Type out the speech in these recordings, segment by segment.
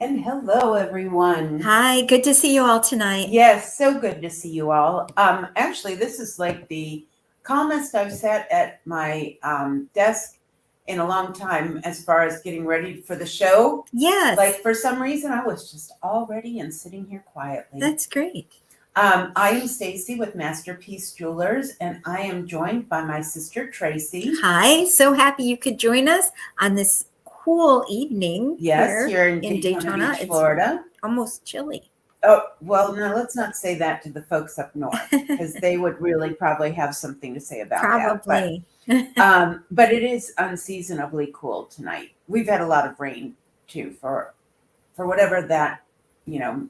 And hello, everyone. Hi, good to see you all tonight. Yes, so good to see you all. Actually, this is like the calmest I've sat at my desk in a long time as far as getting ready for the show. Yes, Like, for some reason, I was just all ready and sitting here quietly. that's great. I am Stacy with Masterpiece Jewelers, and I am joined by my sister Tracy. Hi, so happy you could join us on this cool evening Yes, here in in Daytona Daytona. Beach, It's Florida. almost chilly. Oh, well, no, let's not say that to the folks up north because they would really probably have something to say about that. Probably. But it is unseasonably cool tonight. We've had a lot of rain too for whatever that, you know,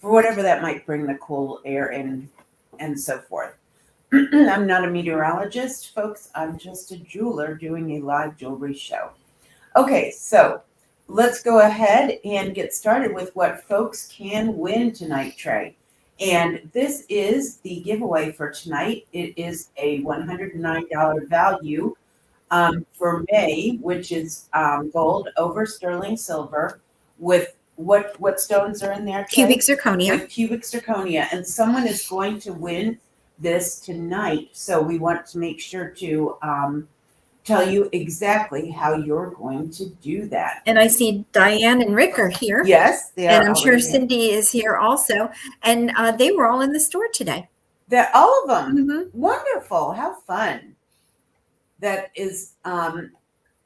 for whatever that might bring the cool air in and so forth. I'm not a meteorologist, folks. I'm just a jeweler doing a live jewelry show. Okay, so let's go ahead and get started with what folks can win tonight, Trey. And this is the giveaway for tonight. It is a $109 value for May, which is gold over sterling silver with what stones are in there, Trey? Cubic zirconia. With cubic zirconia. And someone is going to win this tonight. So we want to make sure to tell you exactly how you're going to do that. And I see Diane and Rick are here. Yes, they are. And I'm sure already here. Cindy is here also. And they were all in the store today. That all of them. Mhm. Wonderful. How fun. That is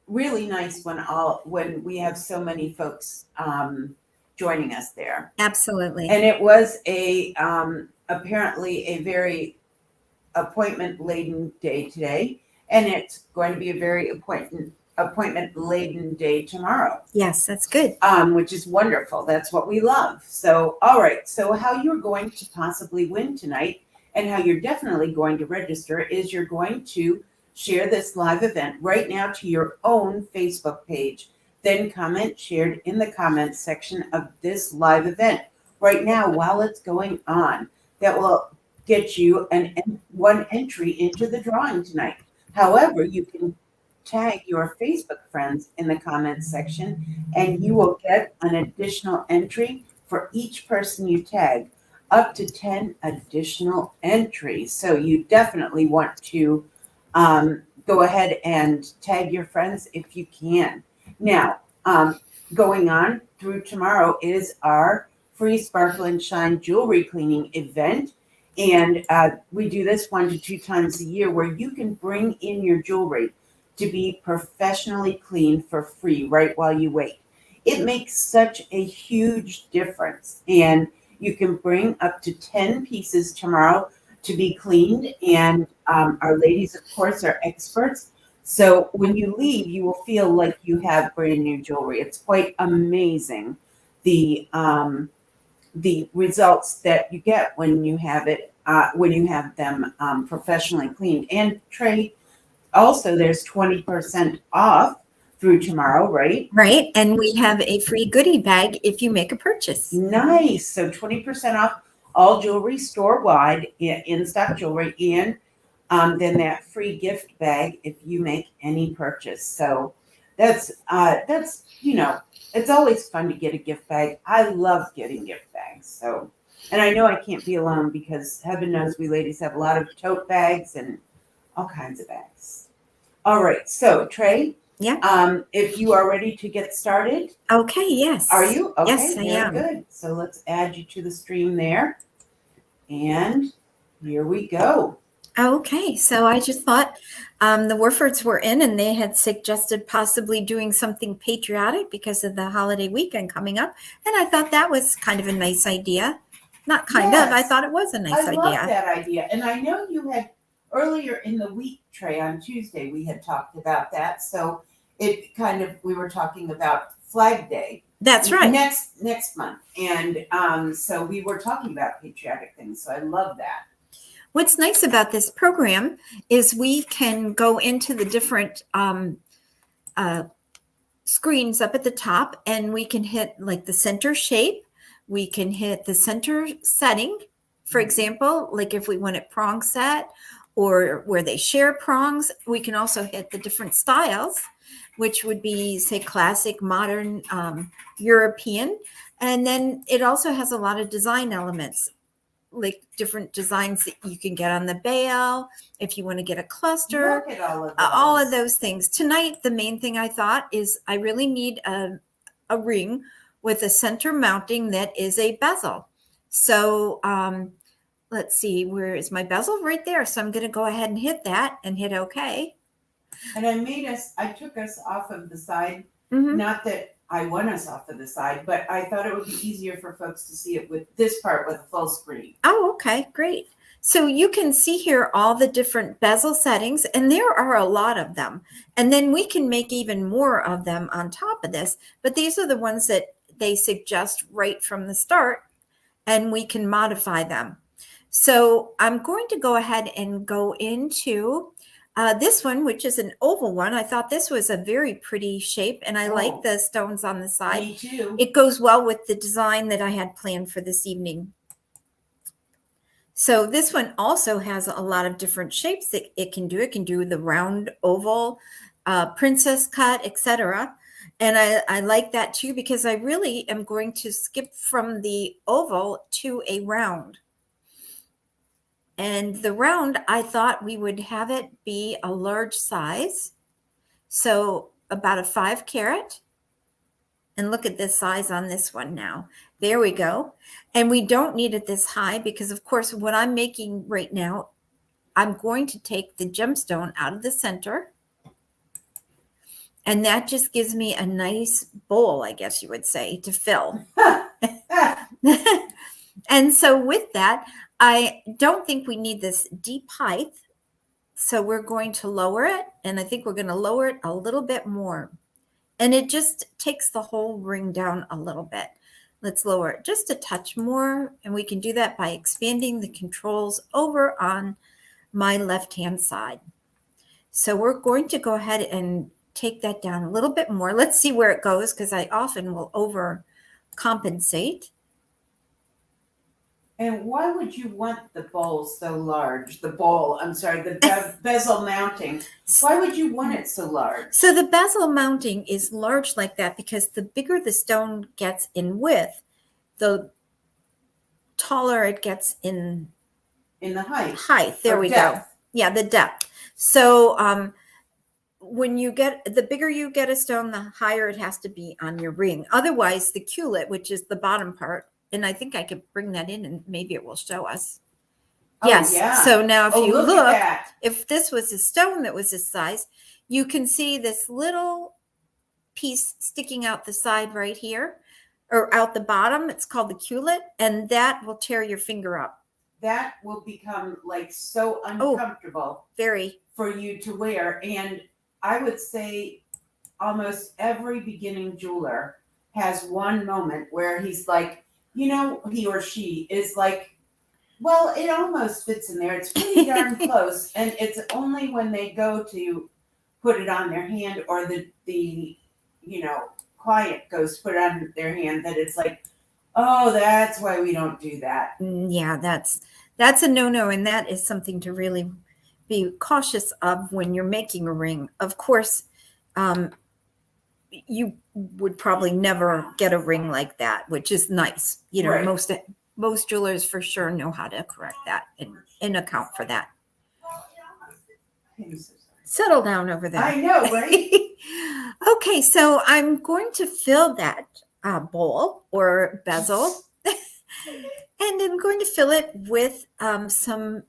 really nice when we have so many folks joining us there. Absolutely. And it was a apparently a very appointment laden day today, and it's going to be a very appointment laden day tomorrow. Yes, that's good. Which is wonderful. That's what we love. So, all right. So, how you're going to possibly win tonight, and how you're definitely going to register, is you're going to share this live event right now to your own Facebook page. Then comment shared in the comments section of this live event right now while it's going on. That will get you one entry into the drawing tonight. However, you can tag your Facebook friends in the comments section and you will get an additional entry for each person you tag, up to 10 additional entries. So you definitely want to go ahead and tag your friends if you can. Now, going on through tomorrow is our free Sparkle and Shine jewelry cleaning event. And we do this 1 to 2 times a year where you can bring in your jewelry to be professionally cleaned for free right while you wait. It makes such a huge difference. And you can bring up to 10 pieces tomorrow to be cleaned. And our ladies, of course, are experts. So when you leave, you will feel like you have brand new jewelry. It's quite amazing the results that you get when you have them professionally cleaned. And Trey, also there's 20% off through tomorrow, right? Right. And we have a free goodie bag if you make a purchase. Nice. So 20% off all jewelry store wide, in stock jewelry, and then that free gift bag if you make any purchase. So that's it's always fun to get a gift bag. I love getting gift bags. So, and I know I can't be alone because heaven knows we ladies have a lot of tote bags and all kinds of bags. All right. So Trey, Yeah. If you are ready to get started. Okay, yes. Are you? Okay, Yes, I am. Good. So let's add you to the stream there. And here we go. Okay, so I just thought the Warfords were in and they had suggested possibly doing something patriotic because of the holiday weekend coming up. And I thought that was kind of a nice idea. Not kind of, I Yes. thought it was a nice I idea. love that idea. And I know you had earlier in the week, Trey, on Tuesday, we had talked about that. So we were talking about Flag Day. That's right. Next month. And so we were talking about patriotic things. So I love that. What's nice about this program is we can go into the different screens up at the top and we can hit like the center shape. We can hit the center setting. For example, like if we want it prong set or where they share prongs, we can also hit the different styles. which would be, say, classic, modern, European. And then it also has a lot of design elements, like different designs that you can get on the bale if you want to get a cluster. Look at all of All of those. those things. Tonight, the main thing I thought is I really need a ring with a center mounting that is a bezel. So let's see, where is my bezel? Right there. So I'm going to go ahead and hit that and hit OK. And I took us off of the side. Mhm. Not that I want us off of the side, but I thought it would be easier for folks to see it with this part with a full screen. Oh, okay, great. So you can see here all the different bezel settings, and there are a lot of them. And then we can make even more of them on top of this, but these are the ones that they suggest right from the start, and we can modify them. So I'm going to go ahead and go into this one, which is an oval one. I thought this was a very pretty shape, and I like the stones on the side. Me too. It goes well with the design that I had planned for this evening. So this one also has a lot of different shapes that it can do. It can do the round, oval, princess cut, etc. And I like that too, because I really am going to skip from the oval to a round. And the round, I thought we would have it be a large size. So about a 5 carat. And look at this size on this one now. There we go. And we don't need it this high because, of course, what I'm making right now, I'm going to take the gemstone out of the center. And that just gives me a nice bowl, I guess you would say, to fill. And so with that, I don't think we need this deep height. So we're going to lower it. And I think we're going to lower it a little bit more. And it just takes the whole ring down a little bit. Let's lower it just a touch more. And we can do that by expanding the controls over on my left-hand side. So we're going to go ahead and take that down a little bit more. Let's see where it goes, because I often will overcompensate. And why would you want the bowl so large? The bezel mounting. Why would you want it so large? So the bezel mounting is large like that because the bigger the stone gets in width, the taller it gets in the height. There we go. Yeah, the depth. So when you get, the bigger you get a stone, the higher it has to be on your ring. Otherwise, the culet, which is the bottom part, and I think I could bring that in and maybe it will show us. Oh, yes. Yeah. So now if you look, at if this was a stone that was this size, you can see this little piece sticking out the side right here, or out the bottom. It's called the culet, and that will tear your finger up. That will become like so uncomfortable very for you to wear. And I would say almost every beginning jeweler has one moment where he's like, he or she is like, well, it almost fits in there. It's pretty darn close. And it's only when they go to put it on their hand, or the client goes to put it on their hand, that it's like, oh, that's why we don't do that. Yeah, that's a no-no. And that is something to really be cautious of when you're making a ring. Of course, you would probably never get a ring like that, which is nice. Right. Most jewelers for sure know how to correct that and account for that. I'm so sorry. Settle down over there. I know, right? Okay, so I'm going to fill that bowl or bezel, and I'm going to fill it with some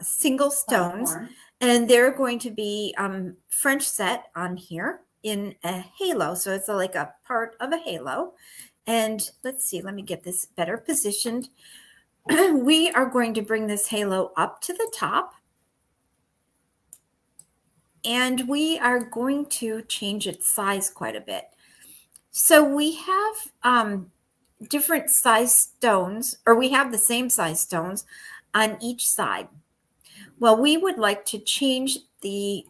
single stones. Popcorn. And they're going to be French set on here in a halo. So it's like a part of a halo. And let's see, let me get this better positioned. We are going to bring this halo up to the top. And we are going to change its size quite a bit. So we have different size stones, or we have the same size stones on each side. Well, we would like to change the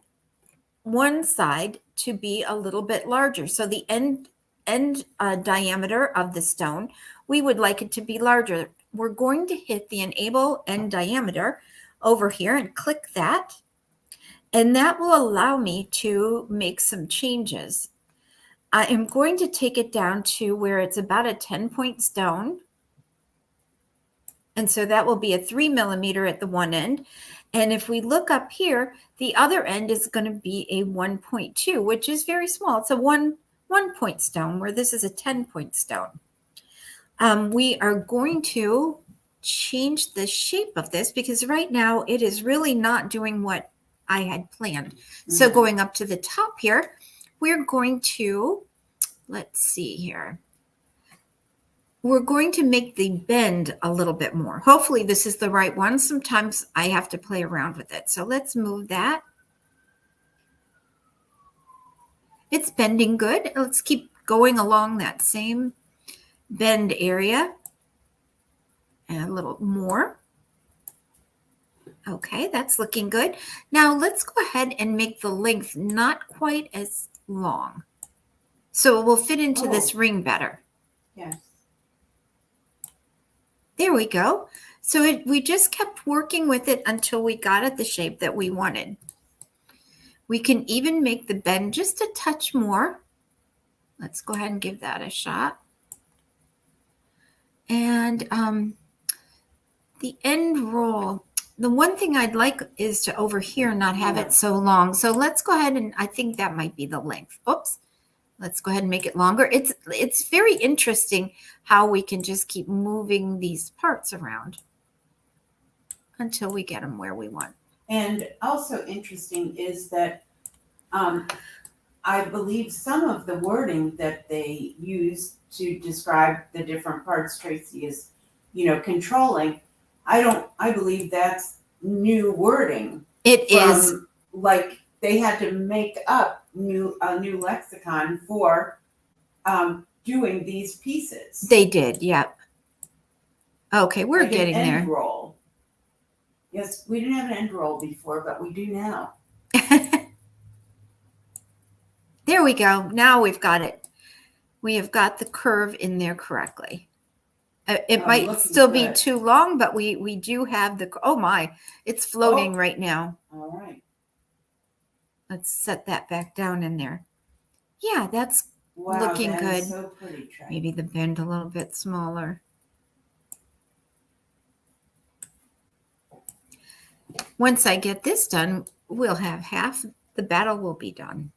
one side to be a little bit larger. So the end diameter of the stone, we would like it to be larger. We're going to hit the enable end diameter over here and click that. And that will allow me to make some changes. I am going to take it down to where it's about a 10-point stone. And so that will be a 3 millimeter at the one end. And if we look up here, the other end is going to be a 1.2, which is very small. It's a one point stone, where this is a 10-point stone. We are going to change the shape of this because right now it is really not doing what I had planned. So going up to the top here, we're going to, let's see here. We're going to make the bend a little bit more. Hopefully this is the right one. Sometimes I have to play around with it. So let's move that. It's bending good. Let's keep going along that same bend area. And a little more. Okay, that's looking good. Now let's go ahead and make the length not quite as long, so it will fit into this ring better. Yes. There we go. So we just kept working with it until we got it the shape that we wanted. We can even make the bend just a touch more. Let's go ahead and give that a shot. And the end roll, the one thing I'd like is to over here not have it so long. So let's go ahead and I think that might be the length. Oops. Let's go ahead and make it longer. It's very interesting how we can just keep moving these parts around until we get them where we want. And also interesting is that I believe some of the wording that they use to describe the different parts Tracy is, controlling. I believe that's new wording. It is. Like they had to make up a new lexicon for doing these pieces. They did, yep. Okay, we're like getting an end there. roll. Yes, we didn't have an end roll before, but we do now. There we go. Now we've got it. We have got the curve in there correctly. It might still be too long, but we do have the, oh my, it's floating right now. All right. Let's set that back down in there. Yeah, that's looking good. So pretty, Trey. Maybe the bend a little bit smaller. Once I get this done, we'll have half the battle will be done.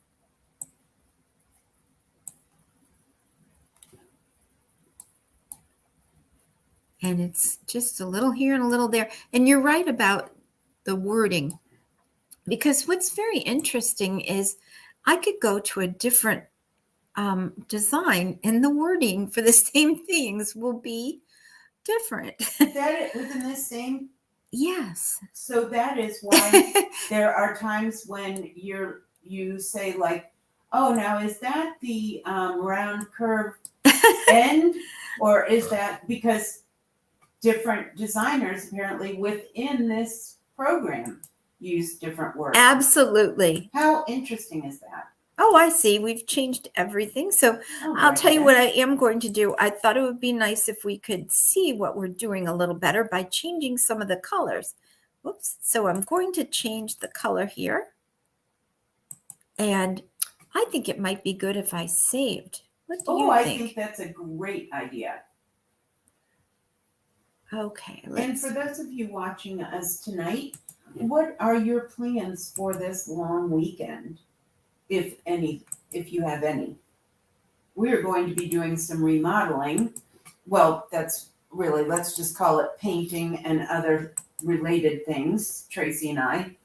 And it's just a little here and a little there. And you're right about the wording, because what's very interesting is I could go to a different design and the wording for the same things will be different. Is that within the same? Yes. So that is why there are times when you say like, oh, now is that the round curve end, or is that because different designers apparently within this program use different words? Absolutely. How interesting is that? Oh, I see. We've changed everything. So I'll tell you what I am going to do. I thought it would be nice if we could see what we're doing a little better by changing some of the colors. Whoops. So I'm going to change the color here. And I think it might be good if I saved. What do you think? I think that's a great idea. Okay. And for those of you watching us tonight, what are your plans for this long weekend? If you have any. We are going to be doing some remodeling. Well, that's really, let's just call it painting and other related things, Tracy and I.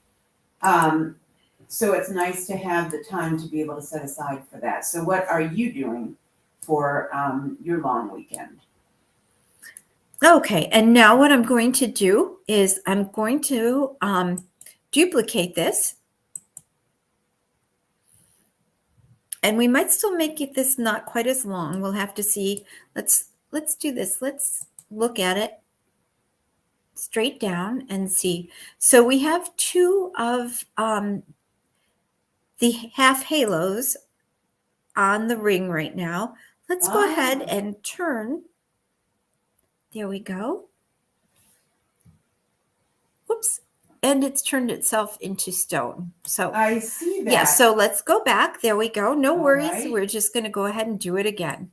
So it's nice to have the time to be able to set aside for that. So what are you doing for your long weekend? Okay, and now what I'm going to do is I'm going to duplicate this. And we might still make it this not quite as long. We'll have to see. Let's do this. Let's look at it straight down and see. So we have two of the half halos on the ring right now. Let's go ahead and turn. There we go. Whoops. and it's turned itself into stone. So I see that. yeah, so let's go back. There we go. No All worries. right. We're just going to go ahead and do it again.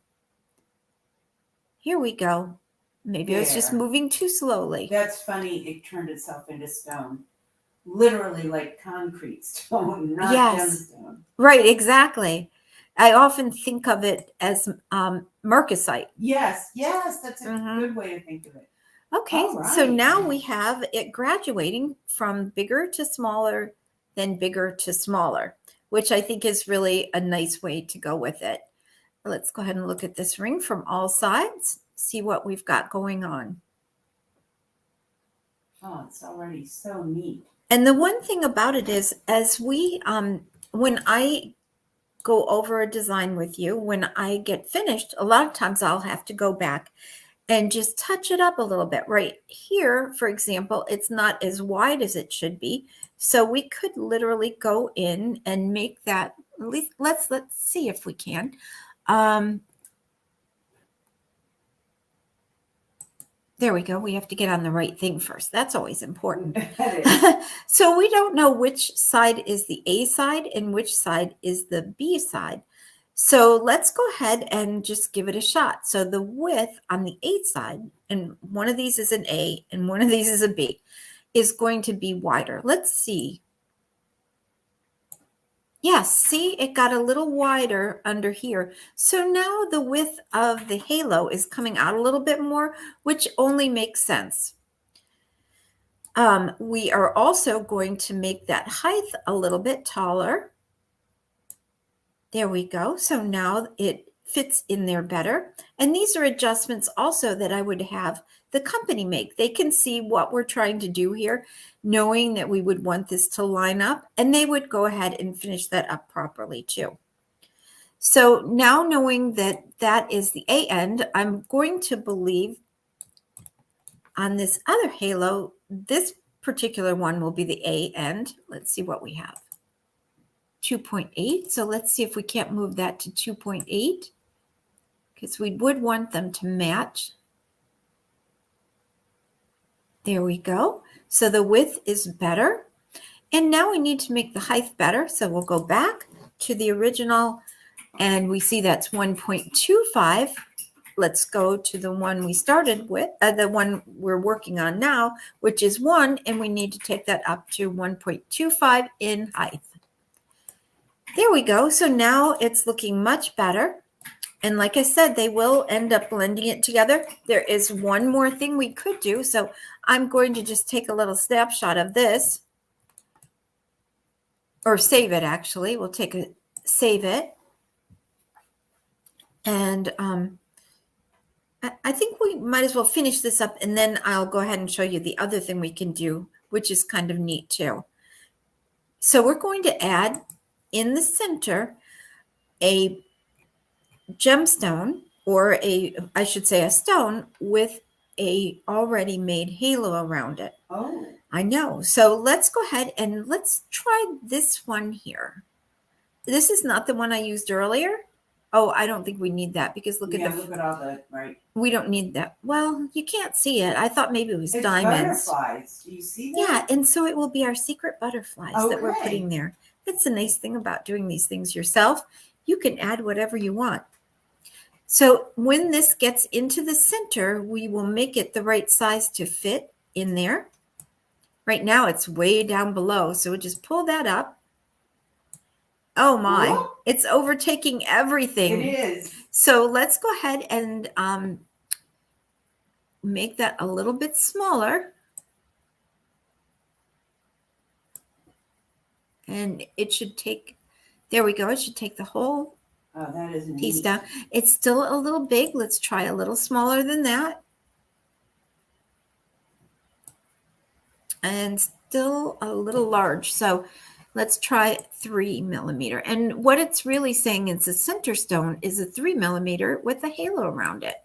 Here we go. Maybe I was just There. moving too slowly. That's funny. It turned itself into stone. Literally like concrete stone, not Yes. gemstone. Right, exactly. I often think of it as marcasite. Yes, that's a Mhm. good way to think of it. Okay, All so right. now we have it graduating from bigger to smaller, then bigger to smaller, which I think is really a nice way to go with it. Let's go ahead and look at this ring from all sides, see what we've got going on. Oh, it's already so neat. And the one thing about it is, as we, when I go over a design with you, when I get finished, a lot of times I'll have to go back and just touch it up a little bit. Right here, for example, it's not as wide as it should be. So we could literally go in and make that, at least let's see if we can. There we go. We have to get on the right thing first. That's always important. So we don't know which side is the A side and which side is the B side. So let's go ahead and just give it a shot. So the width on the A side, and one of these is an A and one of these is a B, is going to be wider. Let's see. Yes, see, it got a little wider under here. So now the width of the halo is coming out a little bit more, which only makes sense. We are also going to make that height a little bit taller. There we go. So now it fits in there better. And these are adjustments also that I would have the company make. They can see what we're trying to do here, knowing that we would want this to line up, and they would go ahead and finish that up properly too. So now knowing that that is the A end, I'm going to believe on this other halo, this particular one will be the A end. Let's see what we have. 2.8. So let's see if we can't move that to 2.8, because we would want them to match. There we go. So the width is better. And now we need to make the height better. So we'll go back to the original, and we see that's 1.25. Let's go to the one we started with, the one we're working on now, which is 1, and we need to take that up to 1.25 in height. There we go. So now it's looking much better. And like I said, they will end up blending it together. There is one more thing we could do. So I'm going to just take a little snapshot of this, or save it actually. We'll save it. And I think we might as well finish this up, and then I'll go ahead and show you the other thing we can do, which is kind of neat too. So we're going to add in the center a gemstone, or I should say a stone with a already made halo around it. Oh. I know. So let's go ahead and let's try this one here. This is not the one I used earlier. Oh, I don't think we need that, because look at all the, right. We don't need that. Well, you can't see it. I thought maybe it was It's diamonds. butterflies. Do you see that? Yeah, and so it will be our secret butterflies that we're Okay. putting there. That's the nice thing about doing these things yourself. You can add whatever you want. So when this gets into the center, we will make it the right size to fit in there. Right now it's way down below, so we'll just pull that up. Oh my, Whoa. It's overtaking everything. It is. So let's go ahead and make that a little bit smaller. And it should take, there we go, it should take the whole that is piece neat. down. It's still a little big. Let's try a little smaller than that. And still a little large. So let's try 3 millimeter. And what it's really saying is the center stone is a 3 millimeter with a halo around it.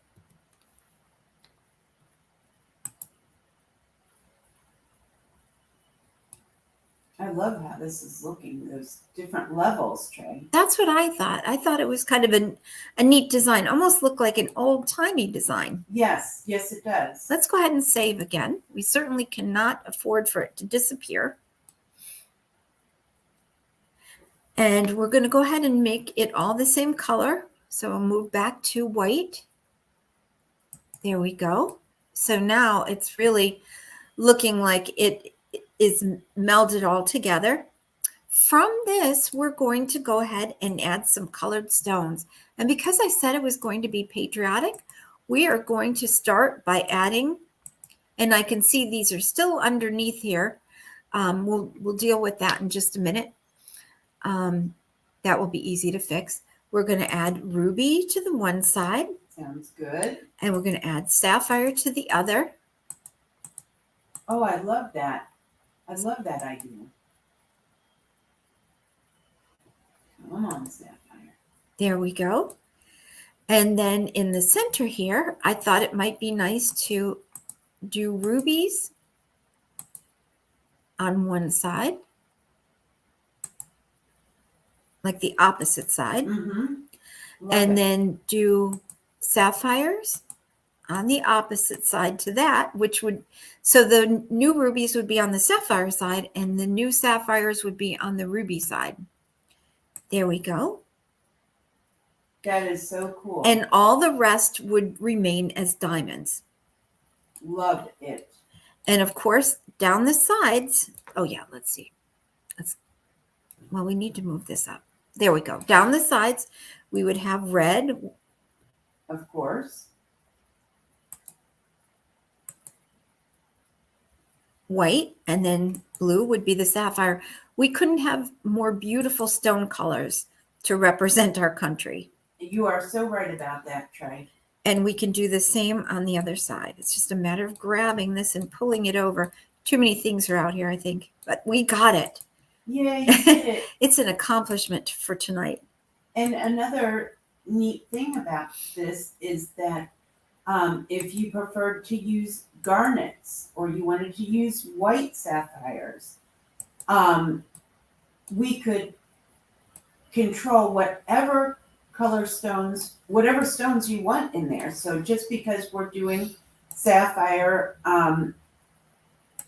I love how this is looking, those different levels, Trey. That's what I thought. I thought it was kind of a neat design, almost looked like an old-timey design. Yes, yes, it does. Let's go ahead and save again. We certainly cannot afford for it to disappear. And we're going to go ahead and make it all the same color. So we'll move back to white. There we go. So now it's really looking like it is melded all together. From this, we're going to go ahead and add some colored stones. And because I said it was going to be patriotic, we are going to start by adding, and I can see these are still underneath here. We'll deal with that in just a minute. That will be easy to fix. We're going to add ruby to the one side. Sounds good. And we're going to add sapphire to the other. Oh, I love that. I love that idea. Come on, sapphire. There we go. And then in the center here, I thought it might be nice to do rubies on one side, like the opposite side, and then do sapphires on the opposite side to that, which would, so the new rubies would be on the sapphire side and the new sapphires would be on the ruby side. There we go. That is so cool. And all the rest would remain as diamonds. Loved it. And of course, down the sides, oh yeah, let's see. Well, we need to move this up. There we go. Down the sides, we would have red. Of course. White, and then blue would be the sapphire. We couldn't have more beautiful stone colors to represent our country. You are so right about that, Trey. And we can do the same on the other side. It's just a matter of grabbing this and pulling it over. Too many things are out here, I think, but we got it. Yeah, you did it. It's an accomplishment for tonight. And another neat thing about this is that if you preferred to use garnets or you wanted to use white sapphires, we could control whatever color stones, whatever stones you want in there. So just because we're doing sapphire,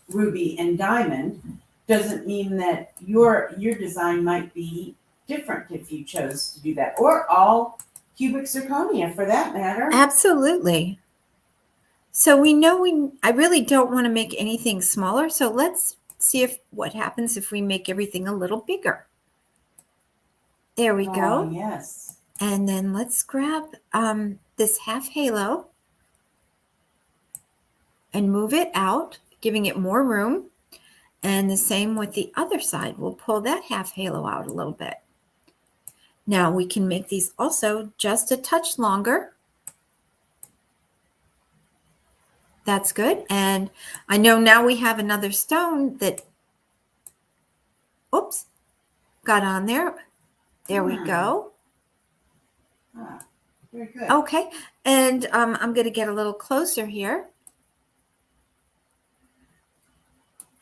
ruby, and diamond doesn't mean that your design might be different if you chose to do that, or all cubic zirconia for that matter. Absolutely. So we know I really don't want to make anything smaller. So let's see what happens if we make everything a little bigger. There we go. Oh, yes. And then let's grab this half halo and move it out, giving it more room. And the same with the other side. We'll pull that half halo out a little bit. Now we can make these also just a touch longer. That's good. And I know now we have another stone that, oops, got on there. There we go. Very good. Okay. And I'm going to get a little closer here.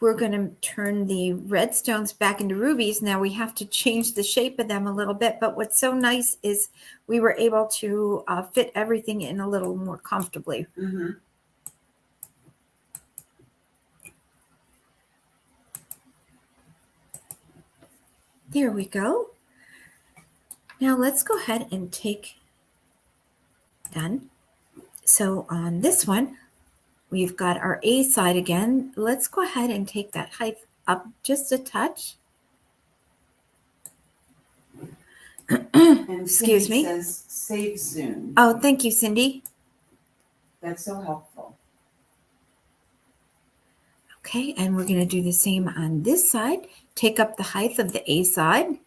We're going to turn the red stones back into rubies. Now we have to change the shape of them a little bit. But what's so nice is we were able to fit everything in a little more comfortably. Mm-hmm. There we go. Now let's go ahead and take, done. So on this one, we've got our A side again. Let's go ahead and take that height up just a touch. And Excuse Cindy me. says save soon. Oh, thank you, Cindy. That's so helpful. Okay, and we're going to do the same on this side. Take up the height of the A side.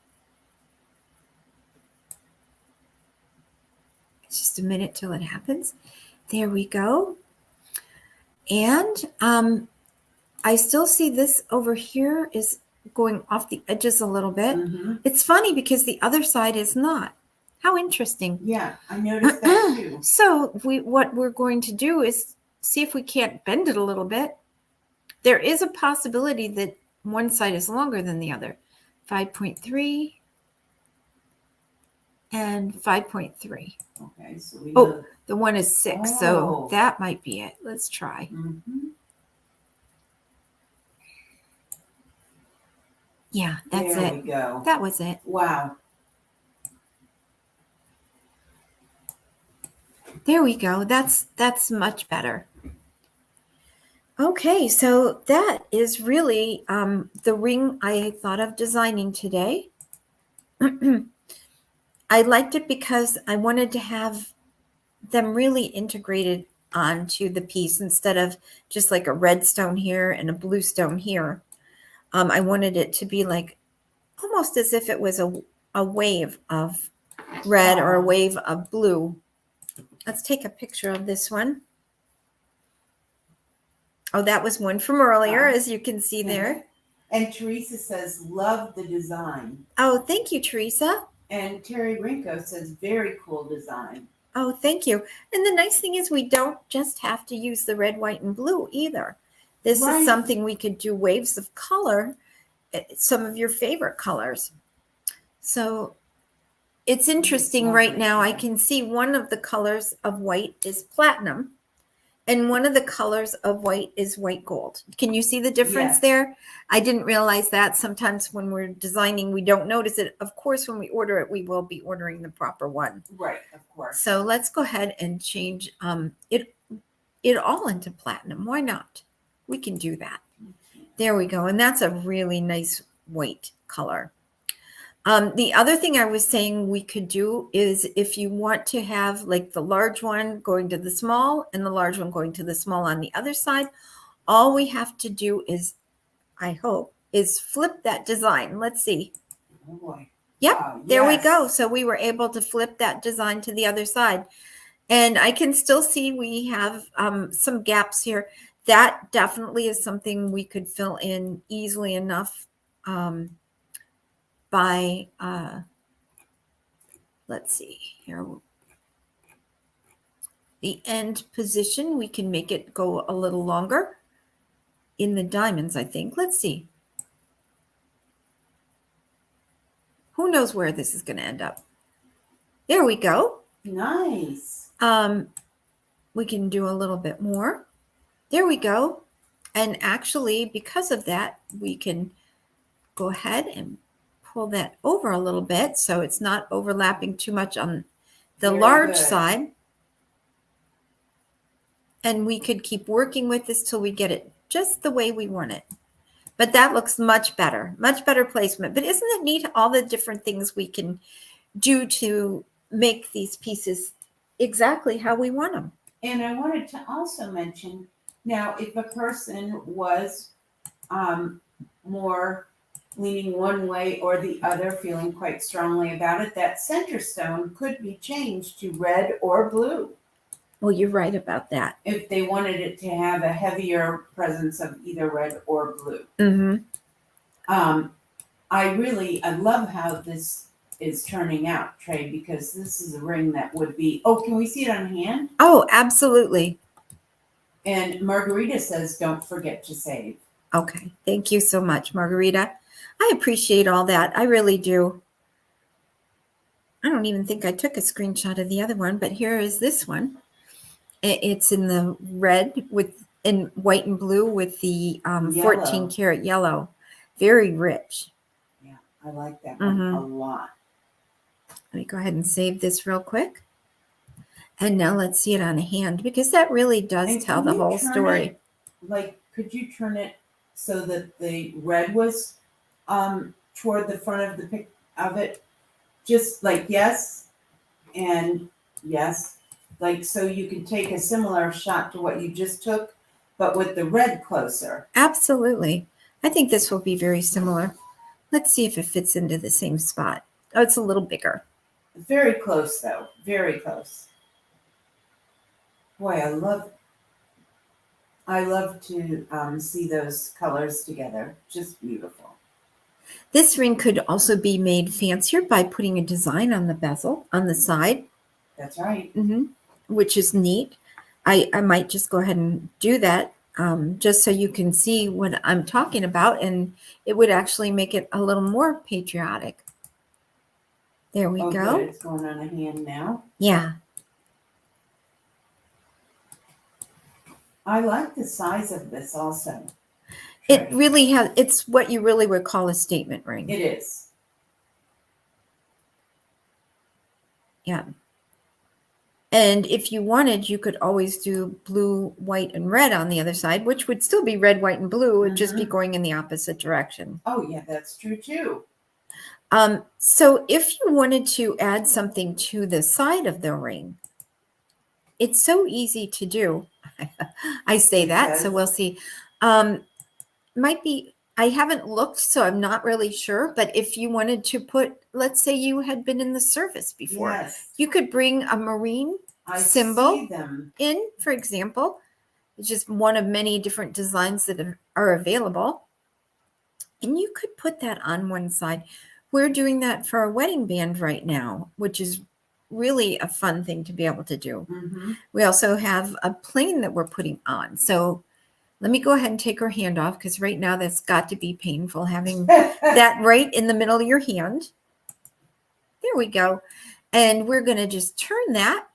It's just a minute till it happens. There we go. And I still see this over here is going off the edges a little bit. Mm-hmm. It's funny because the other side is not. How interesting. Yeah, I noticed that too. So what we're going to do is see if we can't bend it a little bit. There is a possibility that one side is longer than the other. 5.3 and 5.3. Okay, so we Oh, know. the one is 6, so that might be it. Let's try. Mhm. Yeah, that's There it. we go. That was it. Wow. There we go. That's much better. Okay, so that is really the ring I thought of designing today. I liked it because I wanted to have them really integrated onto the piece instead of just like a red stone here and a blue stone here. I wanted it to be like almost as if it was a wave of red or a wave of blue. Let's take a picture of this one. Oh, that was one from earlier, as you can see there. And Teresa says, love the design. Oh, thank you, Teresa. And Terry Rinko says, very cool design. Oh, thank you. And the nice thing is we don't just have to use the red, white, and blue either. This is something we could do waves of color, some of your favorite colors. So it's interesting right now. I can see one of the colors of white is platinum. And one of the colors of white is white gold. Can you see the difference there? I didn't realize that. Sometimes when we're designing, we don't notice it. Of course, when we order it, we will be ordering the proper one. Right, of course. So let's go ahead and change it all into platinum. Why not? We can do that. There we go. And that's a really nice white color. The other thing I was saying we could do is if you want to have like the large one going to the small and the large one going to the small on the other side, all we have to do is, I hope, is flip that design. Let's see. Oh boy. Yep, there we go. So we were able to flip that design to the other side. And I can still see we have some gaps here. That definitely is something we could fill in easily enough by, let's see here, the end position, we can make it go a little longer in the diamonds, I think. Let's see. Who knows where this is going to end up? There we go. Nice. We can do a little bit more. There we go. And actually, because of that, we can go ahead and pull that over a little bit so it's not overlapping too much on the large side. And we could keep working with this till we get it just the way we want it. But that looks much better placement. But isn't it neat all the different things we can do to make these pieces exactly how we want them? And I wanted to also mention, now if a person was more leaning one way or the other, feeling quite strongly about it, that center stone could be changed to red or blue. Well, you're right about that. If they wanted it to have a heavier presence of either red or blue. Mm-hmm. I love how this is turning out, Trey, because this is a ring that would be, oh, can we see it on hand? Oh, absolutely. And Margarita says, don't forget to save. Okay. Thank you so much, Margarita. I appreciate all that. I really do. I don't even think I took a screenshot of the other one, but here is this one. It's in the red in white and blue with the 14 karat yellow. Very rich. Yeah, I like that one a lot. Let me go ahead and save this real quick. And now let's see it on a hand because that really does tell the whole story. Could you turn it so that the red was toward the front of it? Just like yes and yes. Like, so you can take a similar shot to what you just took, but with the red closer. Absolutely. I think this will be very similar. Let's see if it fits into the same spot. Oh, it's a little bigger. Very close, though. Very close. Boy, I love to see those colors together. Just beautiful. This ring could also be made fancier by putting a design on the bezel, on the side. That's right. Which is neat. I might just go ahead and do that. just so you can see what I'm talking about, and it would actually make it a little more patriotic. There we Oh, go. good. It's going on a hand now. Yeah. I like the size of this also. It really has, it's what you really would call a statement ring. It is. Yeah. And if you wanted, you could always do blue, white, and red on the other side, which would still be red, white, and blue. It would just be going in the opposite direction. Oh, yeah, that's true too. So if you wanted to add something to the side of the ring, it's so easy to do. I say that, so we'll see. Might be, I haven't looked, so I'm not really sure. But if you wanted to put, let's say you had been in the service before, Yes. you could bring a Marine I symbol see them. in, for example. It's just one of many different designs that are available. And you could put that on one side. We're doing that for a wedding band right now, which is really a fun thing to be able to do. Mm-hmm. We also have a plane that we're putting on. So let me go ahead and take her hand off, because right now that's got to be painful having that right in the middle of your hand. There we go. And we're going to just turn that.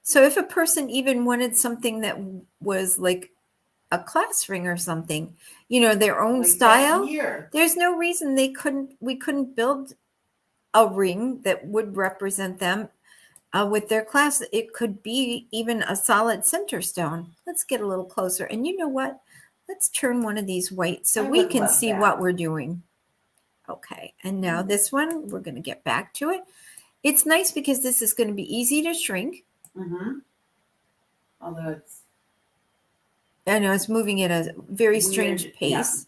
So if a person even wanted something that was like a class ring or something, you know, their own Like style, here. there's no reason we couldn't build a ring that would represent them with their class. It could be even a solid center stone. Let's get a little closer. And you know what? Let's turn one of these white so I we would can love see that. what we're doing. Okay, and now this one, we're going to get back to it. It's nice because this is going to be easy to shrink. Mm-hmm. Although it's, I know it's moving at a very strange weird, pace.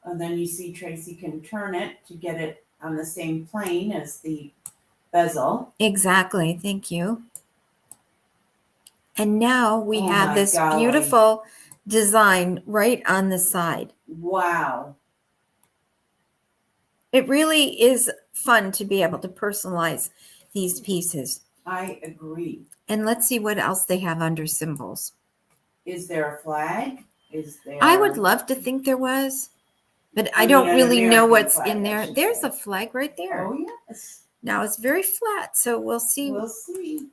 yeah. And then you see Tracy can turn it to get it on the same plane as the bezel. Exactly. Thank you. And now we Oh have my this golly. beautiful design right on the side. Wow. It really is fun to be able to personalize these pieces. I agree. And let's see what else they have under symbols. Is there a flag? Is there? I would love to think there was, but I mean, don't an really know American what's flag, in I there. should There's say. a flag right there. Oh, yes. Now it's very flat, so we'll see. We'll see.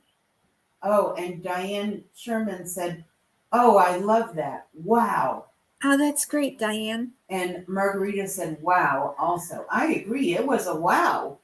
Oh, and Diane Sherman said, "Oh, I love that. Wow." Oh, that's great, Diane. And Margarita said, "Wow." Also, I agree. It was a wow.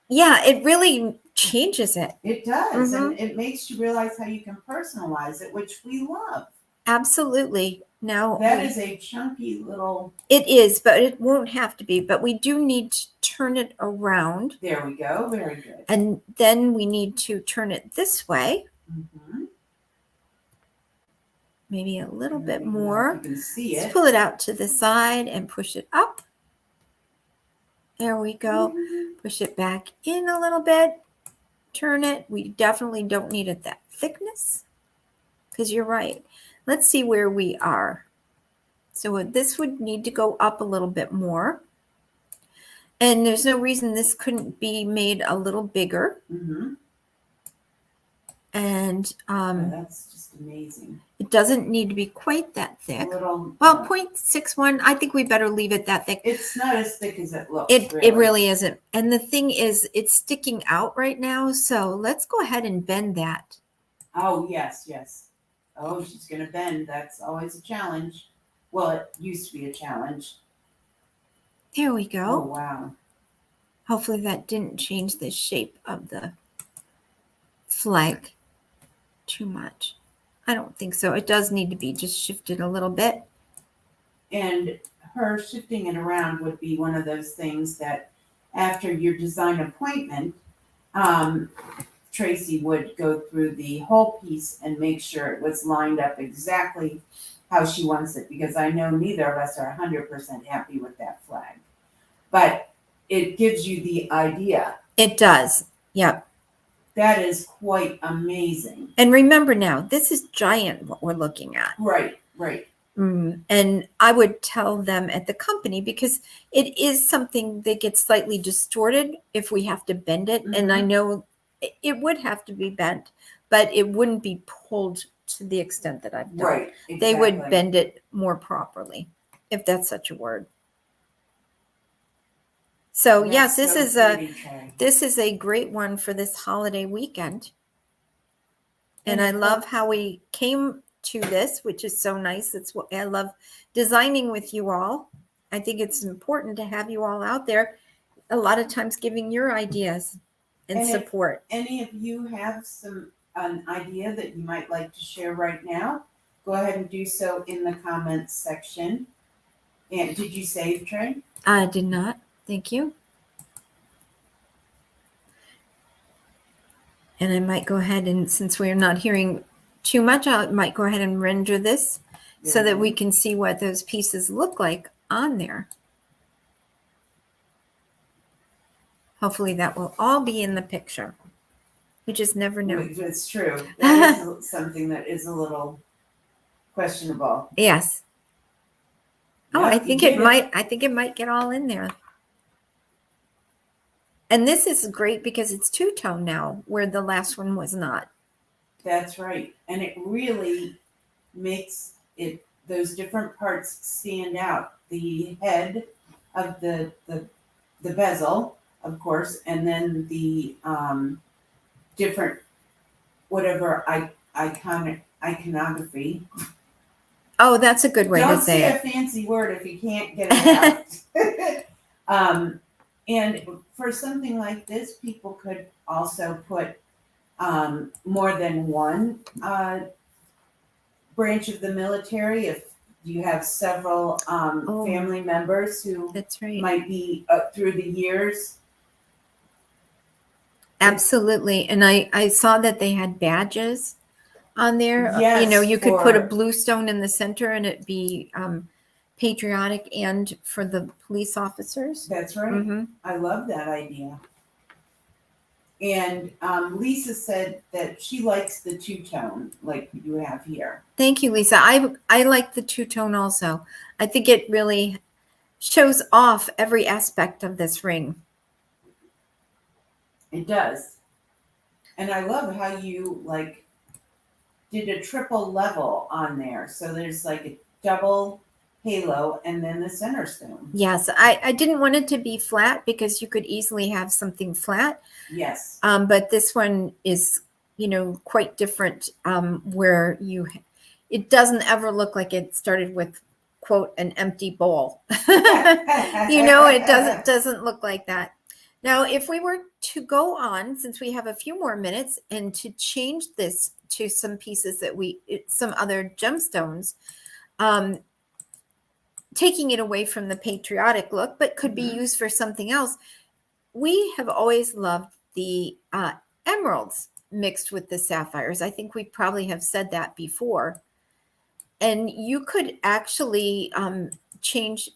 Yeah, it really changes it. It does, Mhm. and it makes you realize how you can personalize it, which we love. Absolutely. Now That is a chunky little. it is, but it won't have to be. But we do need to turn it around. There we go. Very good. And then we need to turn it this way. Mm-hmm. Maybe a little bit You more. can see Let's it. pull it out to the side and push it up. There we go. Push it back in a little bit. Turn it. We definitely don't need it that thickness, because you're right. Let's see where we are. So this would need to go up a little bit more. And there's no reason this couldn't be made a little bigger. Mm-hmm. And Oh, that's just amazing. it doesn't need to be quite that thick. Little, well, 0.61. I think we better leave it that thick. It's not as thick as it looks. It really isn't. And the thing is, it's sticking out right now. So let's go ahead and bend that. Oh, yes, yes. Oh, she's going to bend. That's always a challenge. Well, it used to be a challenge. There we Oh, go. wow. Hopefully that didn't change the shape of the flag too much. I don't think so. It does need to be just shifted a little bit. And her shifting it around would be one of those things that after your design appointment, Tracy would go through the whole piece and make sure it was lined up exactly how she wants it, because I know neither of us are 100% happy with that flag. But it gives you the idea. It does. Yep. That is quite amazing. And remember now, this is giant what we're looking at. Right, right. And I would tell them at the company, because it is something that gets slightly distorted if we have to bend it. And I know it would have to be bent, but it wouldn't be pulled to the extent that I've done. Right. Exactly. They would bend it more properly, if that's such a word. So yes, That's this so is pretty, Trey. this is a great one for this holiday weekend. And And I love folks- how we came to this, which is so nice. It's what I love designing with you all. I think it's important to have you all out there a lot of times giving your ideas and And if support. any of you have an idea that you might like to share right now, go ahead and do so in the comments section. And did you save, Trey? I did not. Thank you. And I might go ahead and, since we're not hearing too much, I might go ahead and render this so that we can see what those pieces look like on there. Hopefully that will all be in the picture. We just never know. It's true. That is something that is a little questionable. Yes. Oh, Yep, I you think did it might. I think it might get all in there. And this is great because it's two-tone now, where the last one was not. That's right. And it really makes it those different parts stand out. The head of the bezel, of course, and then the different whatever iconography. Oh, that's a good way to Don't say say it. a fancy word if you can't get it out. And for something like this, people could also put more than one branch of the military if you have several family members who That's right. might be through the years. Absolutely. And I saw that they had badges on there. Yes, you know, you could put a for- blue stone in the center and it'd be patriotic and for the police officers. That's right. Mm-hmm. I love that idea. And Lisa said that she likes the two-tone like you have here. Thank you, Lisa. I like the two-tone also. I think it really shows off every aspect of this ring. It does. And I love how you like did a triple level on there. So there's like a double halo and then the center stone. Yes, I didn't want it to be flat because you could easily have something flat. Yes. But this one is, you know, quite different where it doesn't ever look like it started with, quote, an empty bowl. You know, it doesn't look like that. Now, if we were to go on, since we have a few more minutes, and to change this to some pieces that some other gemstones, taking it away from the patriotic look, but could be used for something else. We have always loved the emeralds mixed with the sapphires. I think we probably have said that before. And you could actually change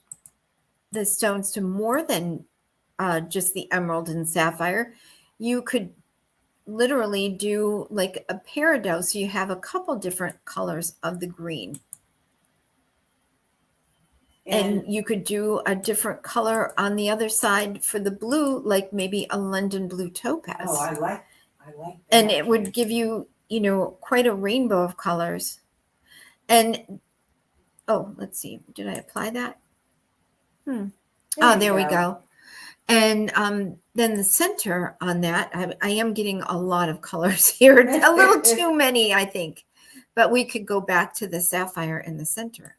the stones to more than just the emerald and sapphire. You could literally do like a peridot, so you have a couple different colors of the green. And you could do a different color on the other side for the blue, like maybe a London blue topaz. Oh, I like that. And it would give you, you know, quite a rainbow of colors. And oh, let's see, did I apply that? There we go. And then the center on that, I am getting a lot of colors here, a little too many, I think. But we could go back to the sapphire in the center.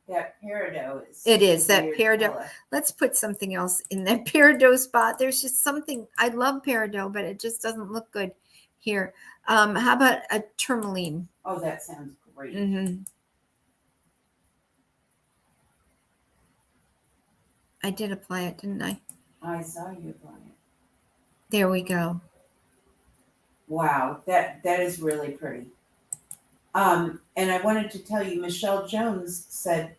That peridot is. It is that peridot. Color. Let's put something else in that peridot spot. There's just something. I love peridot, but it just doesn't look good here. How about a tourmaline? Oh, that sounds great. Mm-hmm. I did apply it, didn't I? I saw you apply it. There we go. Wow, that is really pretty. And I wanted to tell you, Michelle Jones said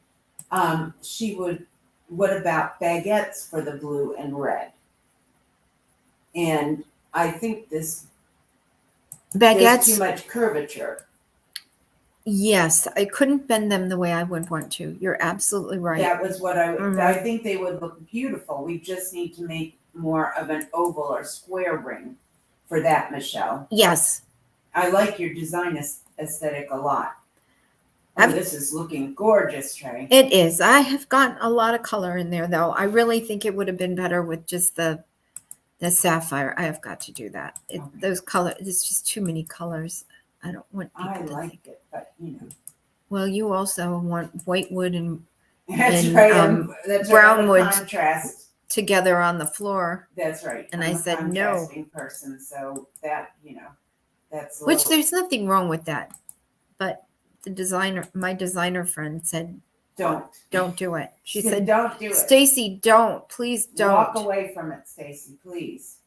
what about baguettes for the blue and red? And I think there's too much curvature. Yes, I couldn't bend them the way I would want to. You're absolutely right. That was what I think they would look beautiful. We just need to make more of an oval or square ring for that, Michelle. Yes. I like your design aesthetic a lot. Oh, this is looking gorgeous, Trey. It is. I have gotten a lot of color in there, though. I really think it would have been better with just the sapphire. I have got to do that. Okay. Those colors, it's just too many colors. I don't want people I to like think. it, but you know. Well, you also want white wood and That's and, right. That's brown right. wood Contrast. together on the floor. That's right. And I'm I a said no. contrasting person, so that, you know, that's Which there's nothing wrong with that. But my designer friend said, don't do it. She said, don't do it. Stacy, please don't. Walk away from it, Stacy, please.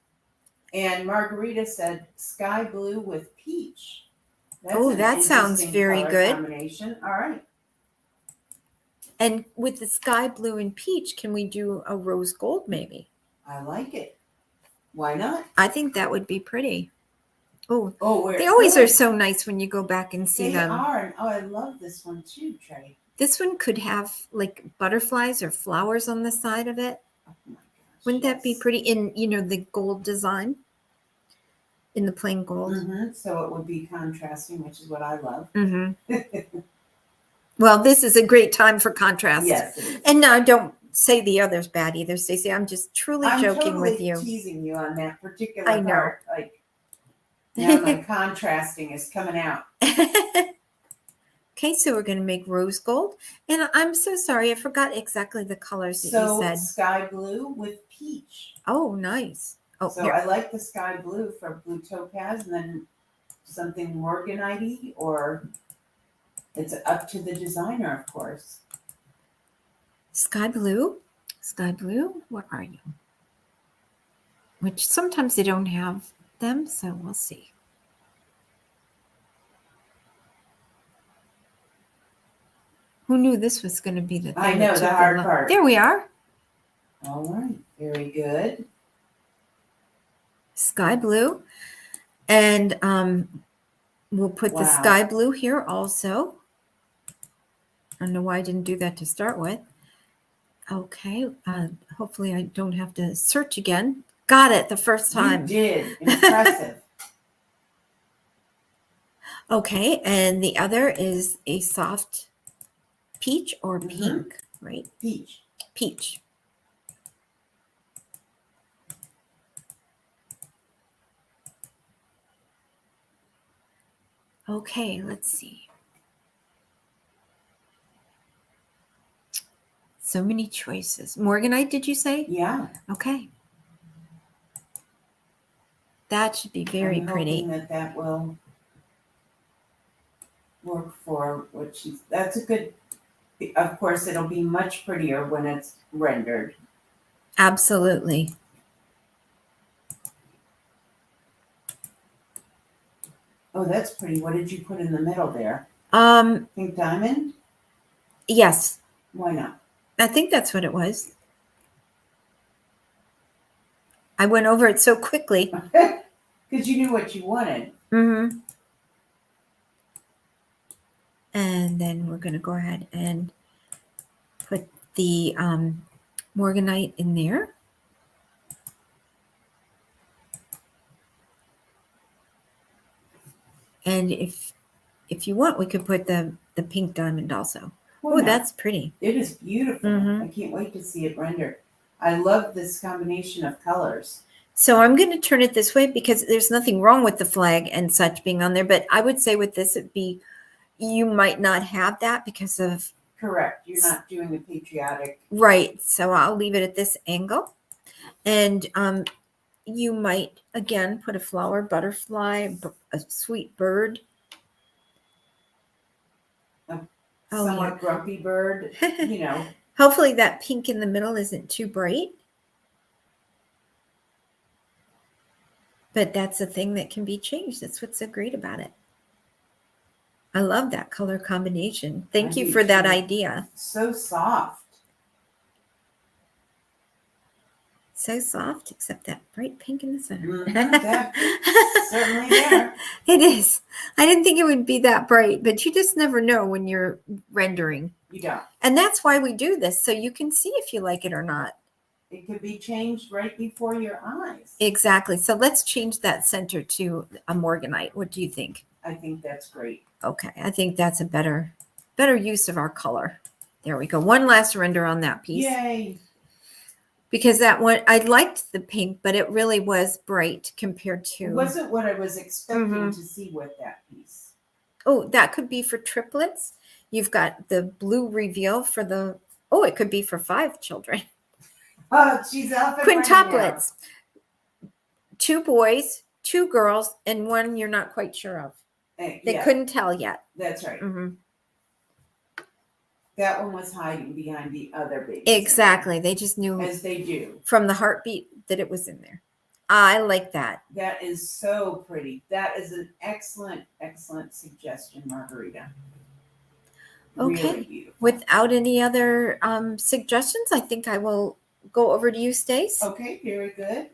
And Margarita said sky blue with peach. That's that sounds very good. Combination. All right. And with the sky blue and peach, can we do a rose gold maybe? I like it. Why not? I think that would be pretty. Oh, they always are so nice when you go back and see them. They are. Oh, I love this one too, Trey. This one could have like butterflies or flowers on the side of it. Oh my gosh, Wouldn't that be pretty in, the gold design? In the plain gold. Mm-hmm. So it would be contrasting, which is what I love. Mm-hmm. Well, this is a great time for contrast. Yes. It is. And no, don't say the other's bad either, Stacey. I'm just truly joking totally with you. Teasing you on that particular I know. part. Like now my contrasting is coming out. Okay, so we're going to make rose gold. And I'm so sorry, I forgot exactly the colors that you said. Sky blue with peach. Oh, nice. Oh, so here. I like the sky blue for blue topaz, and then something morganite, or it's up to the designer, of course. Sky blue, where are you? Which sometimes they don't have them, so we'll see. Who knew this was going to be the thing? I know, the hard part. There we are. All right, very good. Sky blue. And we'll put the sky blue here also. I don't know why I didn't do that to start with. Okay, hopefully I don't have to search again. Got it the first time. You did. Impressive. Okay, and the other is a soft peach or pink, right? Peach. Okay, let's see. So many choices. Morganite, did you say? Yeah. Okay. That should be very pretty. I'm hoping that will work for what she's. That's a good. Of course, it'll be much prettier when it's rendered. Absolutely. Oh, that's pretty. What did you put in the middle there? Pink diamond? Yes. Why not? I think that's what it was. I went over it so quickly. Because you knew what you wanted. Mm-hmm. And then we're going to go ahead and put the morganite in there. And if you want, we could put the pink diamond also. Oh, that's pretty. It is beautiful. I can't wait to see it rendered. I love this combination of colors. So I'm going to turn it this way because there's nothing wrong with the flag and such being on there. But I would say with this, you might not have that because of. Correct. You're not doing the patriotic. Right. So I'll leave it at this angle. And you might, again, put a flower, butterfly, a sweet bird. Somewhat grumpy bird, you know. Hopefully that pink in the middle isn't too bright. But that's a thing that can be changed. That's what's so great about it. I love that color combination. Thank you for that idea. So soft. So soft, except that bright pink in the center. That's certainly there. It is. I didn't think it would be that bright, but you just never know when you're rendering. You don't. And that's why we do this, so you can see if you like it or not. It could be changed right before your eyes. Exactly. So let's change that center to a morganite. What do you think? I think that's great. Okay, I think that's a better use of our color. There we go. One last render on that piece. Yay. Because that one, I liked the pink, but it really was bright compared It to. wasn't what I was expecting Mhm. to see with that piece. Oh, that could be for triplets. You've got the blue reveal for the. Oh, it could be for 5 children. Oh, she's off and running now. Quintuplets. 2 boys, 2 girls, and 1 you're not quite sure of. They Yeah, couldn't tell yet. that's right. Hmm. That one was hiding behind the other baby. Exactly. They just knew As they do. from the heartbeat that it was in there. I like that. That is so pretty. That is an excellent, excellent suggestion, Margarita. Okay. Really beautiful. Without any other suggestions, I think I will go over to you, Stace. Okay, very good.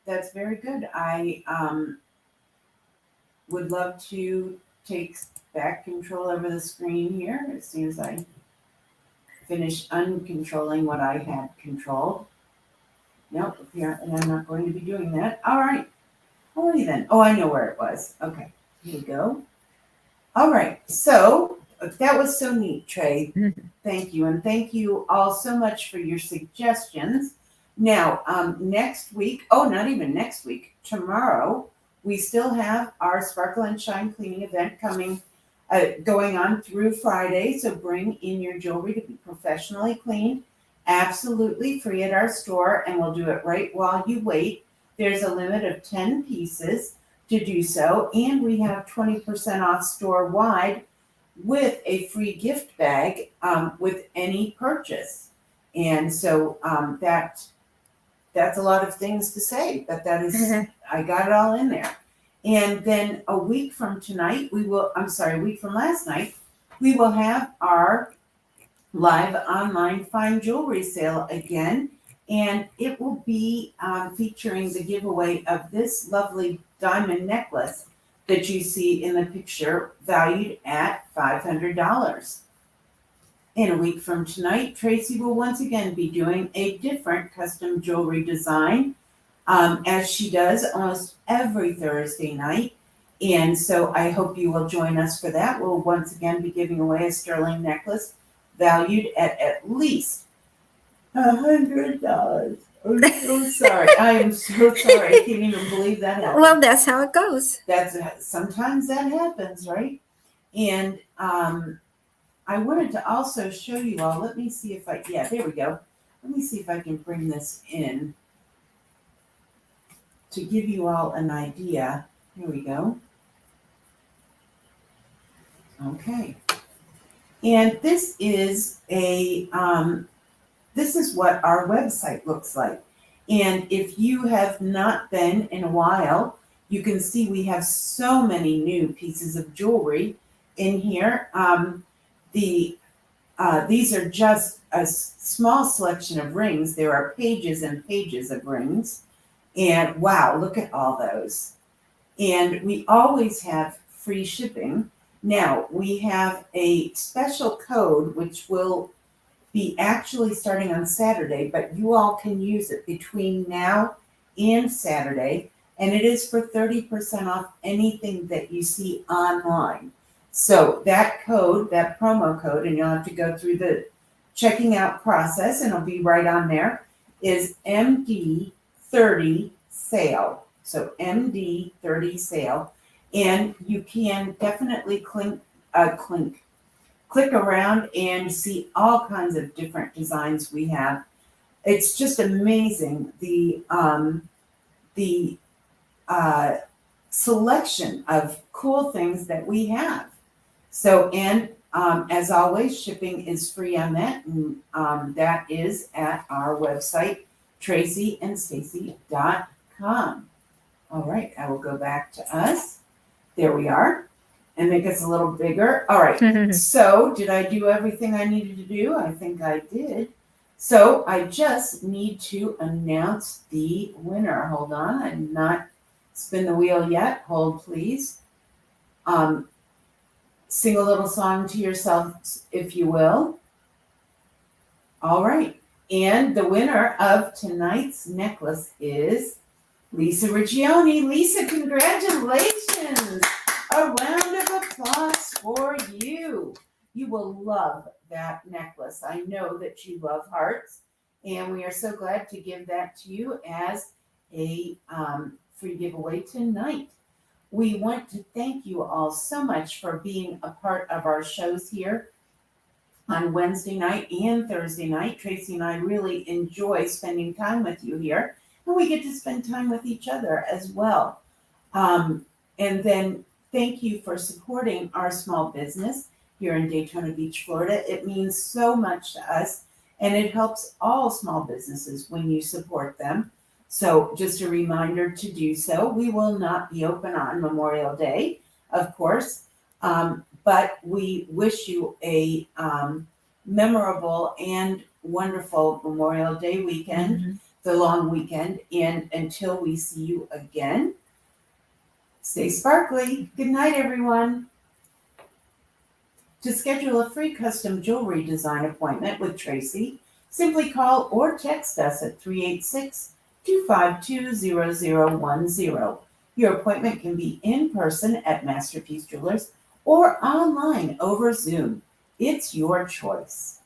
That's very good. I would love to take back control over the screen here as soon as I finish uncontrolling what I had controlled. Nope, apparently I'm not going to be doing that. All right. Alrighty then. Oh, I know where it was. Okay, here we go. All right, so that was so neat, Trey. Mhm. Thank you. And thank you all so much for your suggestions. Now, next week, not even next week, tomorrow, we still have our Sparkle and Shine cleaning event going on through Friday. So bring in your jewelry to be professionally cleaned, absolutely free at our store, and we'll do it right while you wait. There's a limit of 10 pieces to do so, and we have 20% off store-wide with a free gift bag with any purchase. And so that's a lot of things to say, but that is, I got it all in there. And then a week from last night, we will have our live online fine jewelry sale again. And it will be featuring the giveaway of this lovely diamond necklace that you see in the picture, valued at $500. In a week from tonight, Tracy will once again be doing a different custom jewelry design, as she does almost every Thursday night. And so I hope you will join us for that. We'll once again be giving away a sterling necklace valued at least $100. I'm so sorry. I am so sorry. I can't even believe that happened. Well, that's how it goes. Sometimes that happens, right? And I wanted to also show you all. Let me see if there we go. Let me see if I can bring this in to give you all an idea. Here we go. Okay. And this is this is what our website looks like. And if you have not been in a while, you can see we have so many new pieces of jewelry in here. These are just a small selection of rings. There are pages and pages of rings. And wow, look at all those. And we always have free shipping. Now, we have a special code which will be actually starting on Saturday, but you all can use it between now and Saturday, and it is for 30% off anything that you see online. So that code, that promo code, and you'll have to go through the checking out process, and it'll be right on there, is MD30 sale. So MD30 sale, and you can definitely click around and see all kinds of different designs we have. It's just amazing the selection of cool things that we have. So, and as always, shipping is free on that, and that is at our website, tracyandstacy.com. All right, I will go back to us. There we are. And make us a little bigger. All right. So did I do everything I needed to do? I think I did. So I just need to announce the winner. Hold on. I did not spin the wheel yet. Hold, please. Sing a little song to yourself, if you will. All right. And the winner of tonight's necklace is Lisa Riccioni. Lisa, congratulations. A round of applause. applause for you. You will love that necklace. I know that you love hearts, and we are so glad to give that to you as a free giveaway tonight. We want to thank you all so much for being a part of our shows here on Wednesday night and Thursday night. Tracy and I really enjoy spending time with you here, and we get to spend time with each other as well. And then thank you for supporting our small business here in Daytona Beach, Florida. It means so much to us, and it helps all small businesses when you support them. So just a reminder to do so. We will not be open on Memorial Day, of course, but we wish you a memorable and wonderful Memorial Day weekend, the long weekend, and until we see you again, stay sparkly. Good night, everyone. To schedule a free custom jewelry design appointment with Tracy, simply call or text us at 386-252-0010. Your appointment can be in person at Masterpiece Jewelers or online over Zoom. It's your choice.